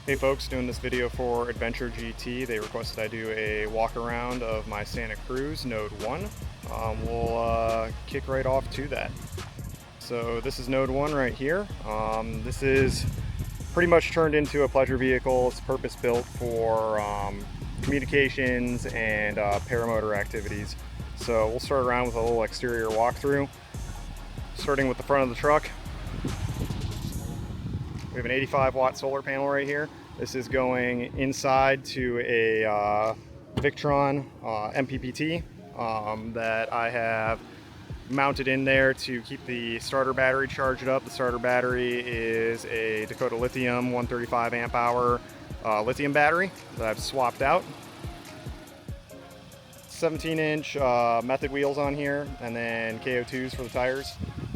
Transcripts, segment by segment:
Hey folks, doing this video for Adventure GT. They requested I do a walk around of my Santa Cruz Node 1. We'll kick right off to that. So this is Node 1 right here. This is pretty much turned into a pleasure vehicle. It's purpose built for communications and paramotor activities. So we'll start around with a little exterior walkthrough. Starting with the front of the truck. We have an 85 watt solar panel right here. This is going inside to a Victron MPPT that I have mounted in there to keep the starter battery charged up. The starter battery is a Dakota Lithium 135 amp hour lithium battery that I've swapped out. 17-inch method wheels on here, and then KO2s for the tires.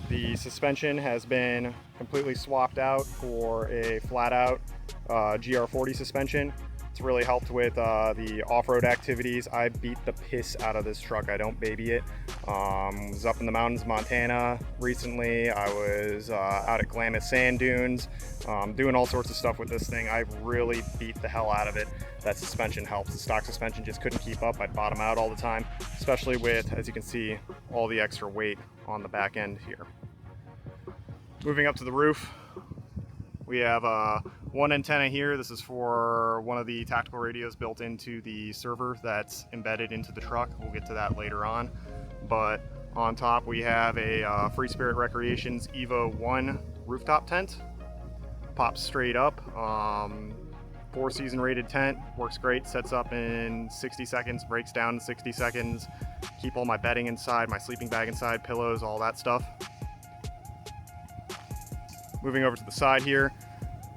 The suspension has been completely swapped out for a flat-out GR40 suspension. It's really helped with the off-road activities. I beat the piss out of this truck. I don't baby it. Was up in the mountains of Montana recently. I was out at Glamis Sand Dunes, doing all sorts of stuff with this thing. I really beat the hell out of it. That suspension helps. The stock suspension just couldn't keep up. I'd bottom out all the time, especially with, as you can see, all the extra weight on the back end here. Moving up to the roof, we have one antenna here. This is for one of the tactical radios built into the server that's embedded into the truck. We'll get to that later on. But on top we have a Free Spirit Recreations Evo 1 rooftop tent. Pops straight up. 4-season rated tent. Works great. Sets up in 60 seconds. Breaks down in 60 seconds. Keep all my bedding inside, my sleeping bag inside, pillows, all that stuff. Moving over to the side here,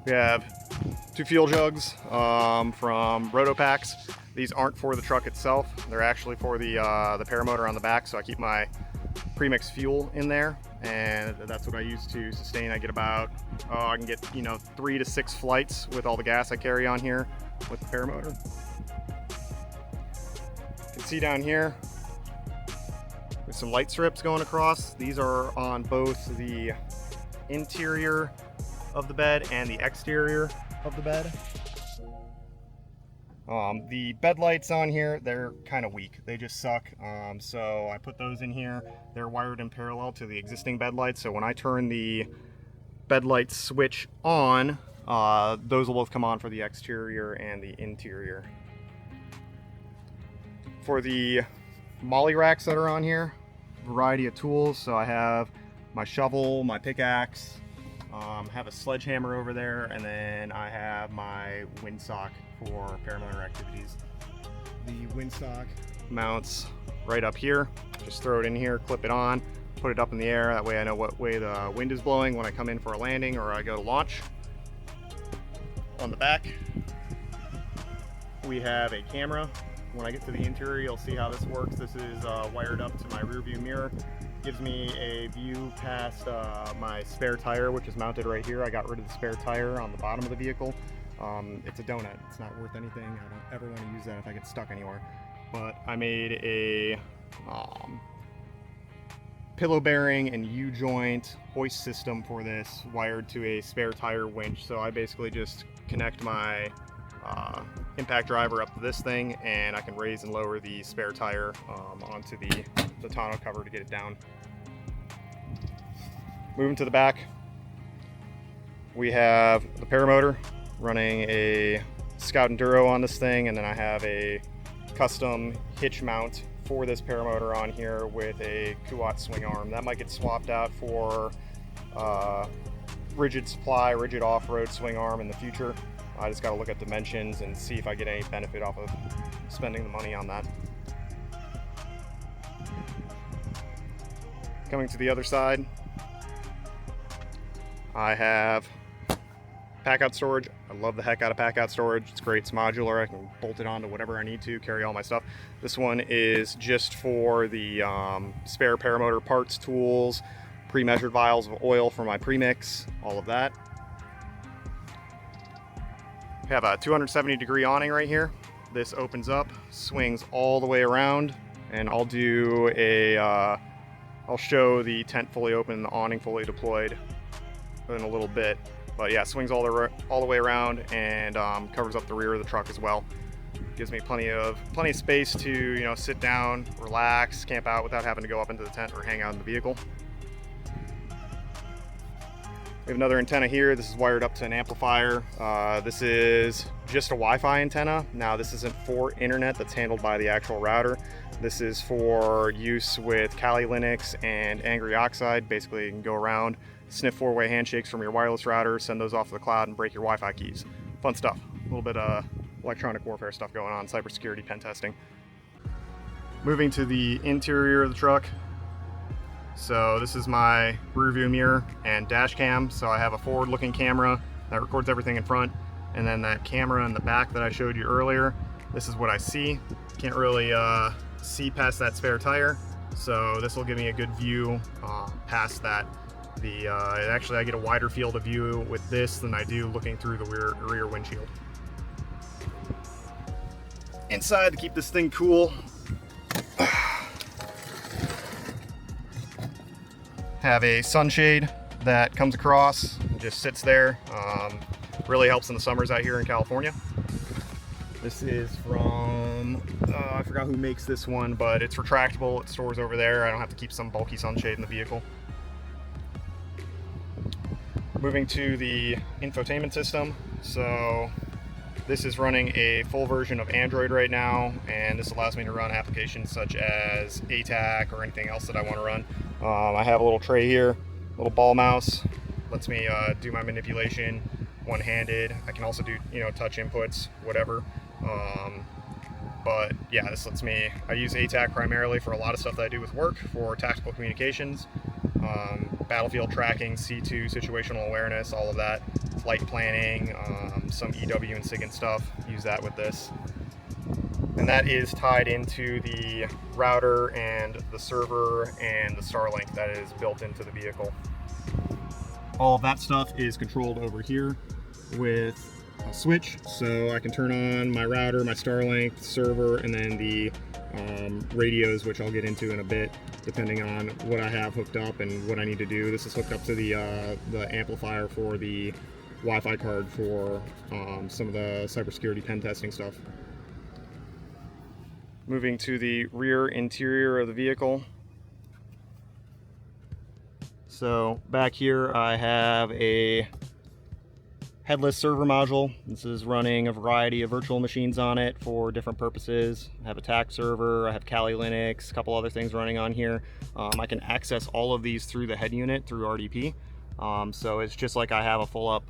we have 2 fuel jugs from Rotopacks. These aren't for the truck itself. They're actually for the paramotor on the back, so I keep my premix fuel in there, and that's what I use to sustain. I get about, I can get 3 to 6 flights with all the gas I carry on here with the paramotor. You can see down here, there's some light strips going across. These are on both the interior of the bed and the exterior of the bed. The bed lights on here, they're kind of weak. They just suck. So I put those in here. They're wired in parallel to the existing bed lights. So when I turn the bed light switch on, those will both come on for the exterior and the interior. For the molly racks that are on here, variety of tools. So I have my shovel, my pickaxe, have a sledgehammer over there, and then I have my windsock for paramotor activities. The windsock mounts right up here. Just throw it in here, clip it on, put it up in the air. That way I know what way the wind is blowing when I come in for a landing or I go to launch. On the back, we have a camera. When I get to the interior, you'll see how this works. This is wired up to my rear view mirror. Gives me a view past my spare tire, which is mounted right here. I got rid of the spare tire on the bottom of the vehicle. It's a donut. It's not worth anything. I don't ever want to use that if I get stuck anywhere. But I made a pillow bearing and U-joint hoist system for this, wired to a spare tire winch. So I basically just connect my impact driver up to this thing, and I can raise and lower the spare tire onto the tonneau cover to get it down. Moving to the back, we have the paramotor running a Scout Enduro on this thing, and then I have a custom hitch mount for this paramotor on here with a Kuat swing arm. That might get swapped out for rigid off-road swing arm in the future. I just got to look at dimensions and see if I get any benefit off of spending the money on that. Coming to the other side, I have pack-out storage. I love the heck out of pack-out storage. It's great. It's modular. I can bolt it onto whatever I need to, carry all my stuff. This one is just for the spare paramotor parts, tools, pre-measured vials of oil for my premix, all of that. We have a 270-degree awning right here. This opens up, swings all the way around, and I'll do I'll show the tent fully open and the awning fully deployed in a little bit. But yeah, swings all the way around and covers up the rear of the truck as well. Gives me plenty of space to, you know, sit down, relax, camp out without having to go up into the tent or hang out in the vehicle. We have another antenna here. This is wired up to an amplifier. This is just a Wi-Fi antenna. Now this isn't for internet, that's handled by the actual router. This is for use with Kali Linux and Angry Oxide. Basically, you can go around, sniff four-way handshakes from your wireless router, send those off to the cloud, and break your Wi-Fi keys. Fun stuff. A little bit of electronic warfare stuff going on, cybersecurity, pen testing. Moving to the interior of the truck. So this is my rear view mirror and dash cam. So I have a forward-looking camera that records everything in front, and then that camera in the back that I showed you earlier. This is what I see. Can't really see past that spare tire, so this will give me a good view past that. Actually, I get a wider field of view with this than I do looking through the rear windshield. Inside, to keep this thing cool, have a sunshade that comes across and just sits there. Really helps in the summers out here in California. This is from, I forgot who makes this one, but it's retractable. It stores over there. I don't have to keep some bulky sunshade in the vehicle. Moving to the infotainment system. So this is running a full version of Android right now, and this allows me to run applications such as ATAC or anything else that I want to run. I have a little tray here, little ball mouse, lets me do my manipulation one-handed. I can also do, you know, touch inputs, whatever. But yeah, this lets me, I use ATAC primarily for a lot of stuff that I do with work, for tactical communications, battlefield tracking, C2, situational awareness, all of that, flight planning, some EW and SIGINT stuff, use that with this. And that is tied into the router and the server and the Starlink that is built into the vehicle. All of that stuff is controlled over here with a switch, so I can turn on my router, my Starlink, server, and then the radios, which I'll get into in a bit, depending on what I have hooked up and what I need to do. This is hooked up to the amplifier for the Wi-Fi card for some of the cybersecurity pen testing stuff. Moving to the rear interior of the vehicle. So back here I have a headless server module. This is running a variety of virtual machines on it for different purposes. I have a TAC server, I have Kali Linux, a couple other things running on here. I can access all of these through the head unit through RDP. So it's just like I have a full up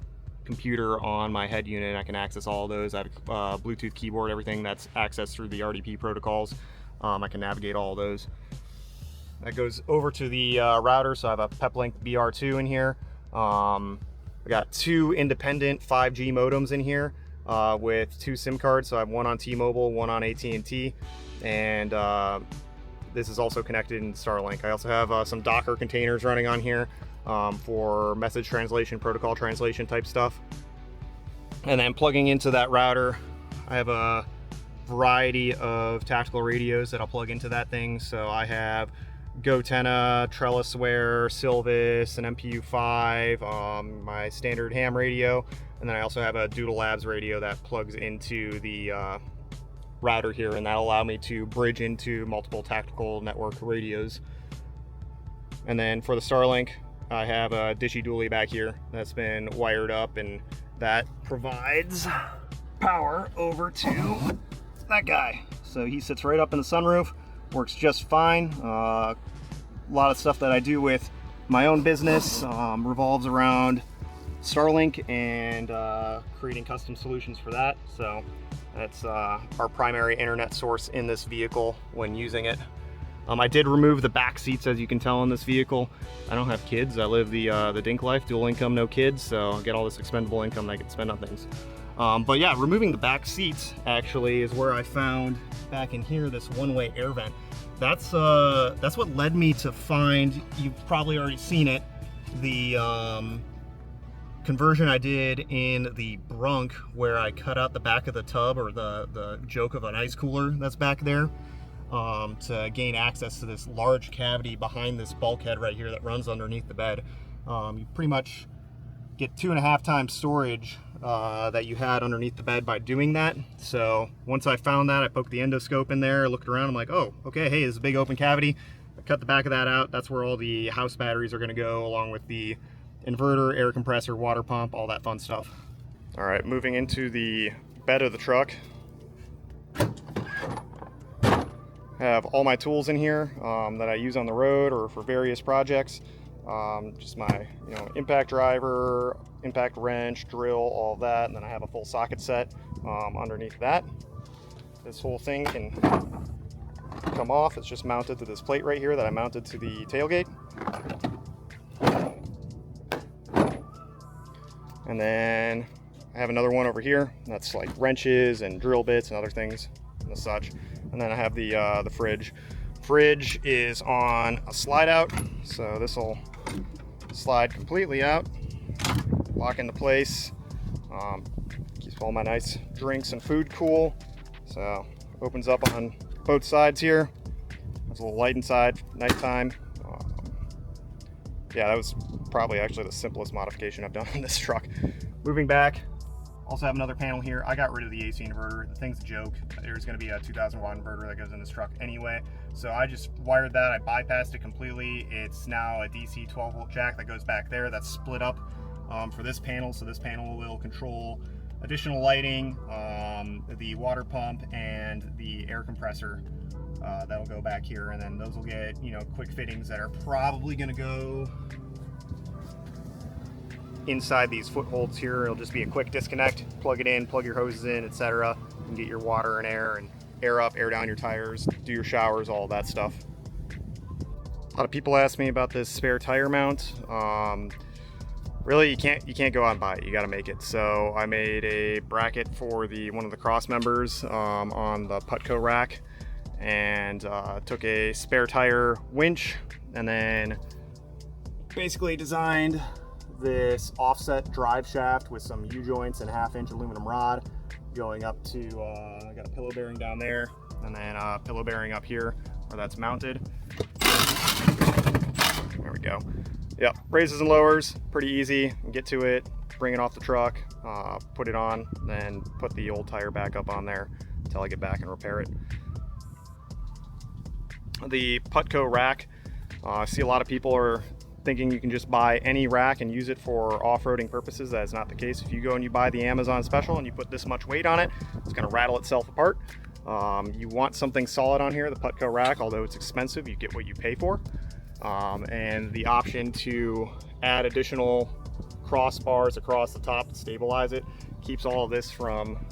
computer on my head unit. I can access all of those. I have a Bluetooth keyboard, everything that's accessed through the RDP protocols. I can navigate all of those. That goes over to the router, so I have a Peplink BR2 in here. I got two independent 5G modems in here with two SIM cards. So I have one on T-Mobile, one on AT&T, and this is also connected in Starlink. I also have some Docker containers running on here for message translation, protocol translation type stuff. And then plugging into that router, I have a variety of tactical radios that I'll plug into that thing. So I have Gotenna, Trellisware, Silvis, an MPU-5, my standard ham radio, and then I also have a Doodle Labs radio that plugs into the router here, and that'll allow me to bridge into multiple tactical network radios. And then for the Starlink, I have a Dishy Dually back here that's been wired up, and that provides power over to that guy. So he sits right up in the sunroof, works just fine. A lot of stuff that I do with my own business revolves around Starlink and creating custom solutions for that. So that's our primary internet source in this vehicle when using it. I did remove the back seats, as you can tell, in this vehicle. I don't have kids. I live the dink life, dual income, no kids, so I get all this expendable income that I can spend on things. But yeah, removing the back seats actually is where I found back in here this one-way air vent. That's what led me to find, you've probably already seen it, the conversion I did in the Brunk, where I cut out the back of the tub, or the joke of an ice cooler that's back there, to gain access to this large cavity behind this bulkhead right here that runs underneath the bed. You pretty much get 2.5 times storage that you had underneath the bed by doing that. So once I found that, I poked the endoscope in there, looked around, I'm like, oh, okay, hey, there's a big open cavity. I cut the back of that out. That's where all the house batteries are gonna go, along with the inverter, air compressor, water pump, all that fun stuff. All right, moving into the bed of the truck. I have all my tools in here that I use on the road or for various projects. Just my impact driver, impact wrench, drill, all of that, and then I have a full socket set underneath that. This whole thing can come off. It's just mounted to this plate right here that I mounted to the tailgate. And then I have another one over here that's like wrenches and drill bits and other things and such. And then I have the fridge. Fridge is on a slide out, so this will slide completely out, lock into place, keeps all my nice drinks and food cool. So opens up on both sides here. There's a little light inside, nighttime. Yeah, that was probably actually the simplest modification I've done on this truck. Moving back, also have another panel here. I got rid of the AC inverter. The thing's a joke. There's going to be a 2000 watt inverter that goes in this truck anyway. So I just wired that. I bypassed it completely. It's now a DC 12 volt jack that goes back there. That's split up for this panel. So this panel will control additional lighting, the water pump, and the air compressor. That'll go back here, and then those will get quick fittings that are probably going to go inside these footholds here. It'll just be a quick disconnect, plug it in, plug your hoses in, etc. and get your water and air up, air down your tires, do your showers, all of that stuff. A lot of people ask me about this spare tire mount. Really, you can't go out and buy it. You got to make it. So I made a bracket for one of the cross members on the Putco rack, and took a spare tire winch, and then basically designed this offset drive shaft with some U-joints and 1/2 inch aluminum rod going up to, I got a pillow bearing down there, and then a pillow bearing up here where that's mounted. There we go. Yep, raises and lowers, pretty easy. Get to it, bring it off the truck, put it on, then put the old tire back up on there until I get back and repair it. The Putco rack, I see a lot of people are thinking you can just buy any rack and use it for off-roading purposes. That is not the case. If you go and you buy the Amazon special and you put this much weight on it, it's going to rattle itself apart. You want something solid on here. The Putco rack, although it's expensive, you get what you pay for. And the option to add additional crossbars across the top to stabilize it keeps all of this from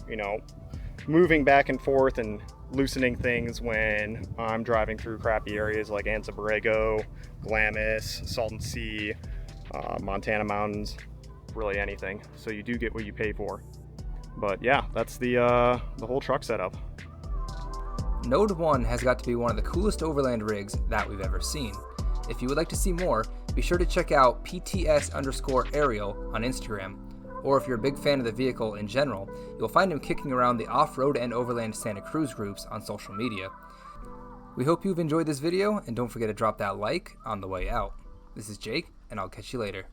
moving back and forth and loosening things when I'm driving through crappy areas like Anza Borrego, Glamis, Salton Sea, Montana mountains, really anything. So you do get what you pay for. But yeah, that's the whole truck setup. Node 1 has got to be one of the coolest overland rigs that we've ever seen. If you would like to see more, be sure to check out PTS_Aerial on Instagram. Or if you're a big fan of the vehicle in general, you'll find him kicking around the off-road and overland Santa Cruz groups on social media. We hope you've enjoyed this video, and don't forget to drop that like on the way out. This is Jake, and I'll catch you later.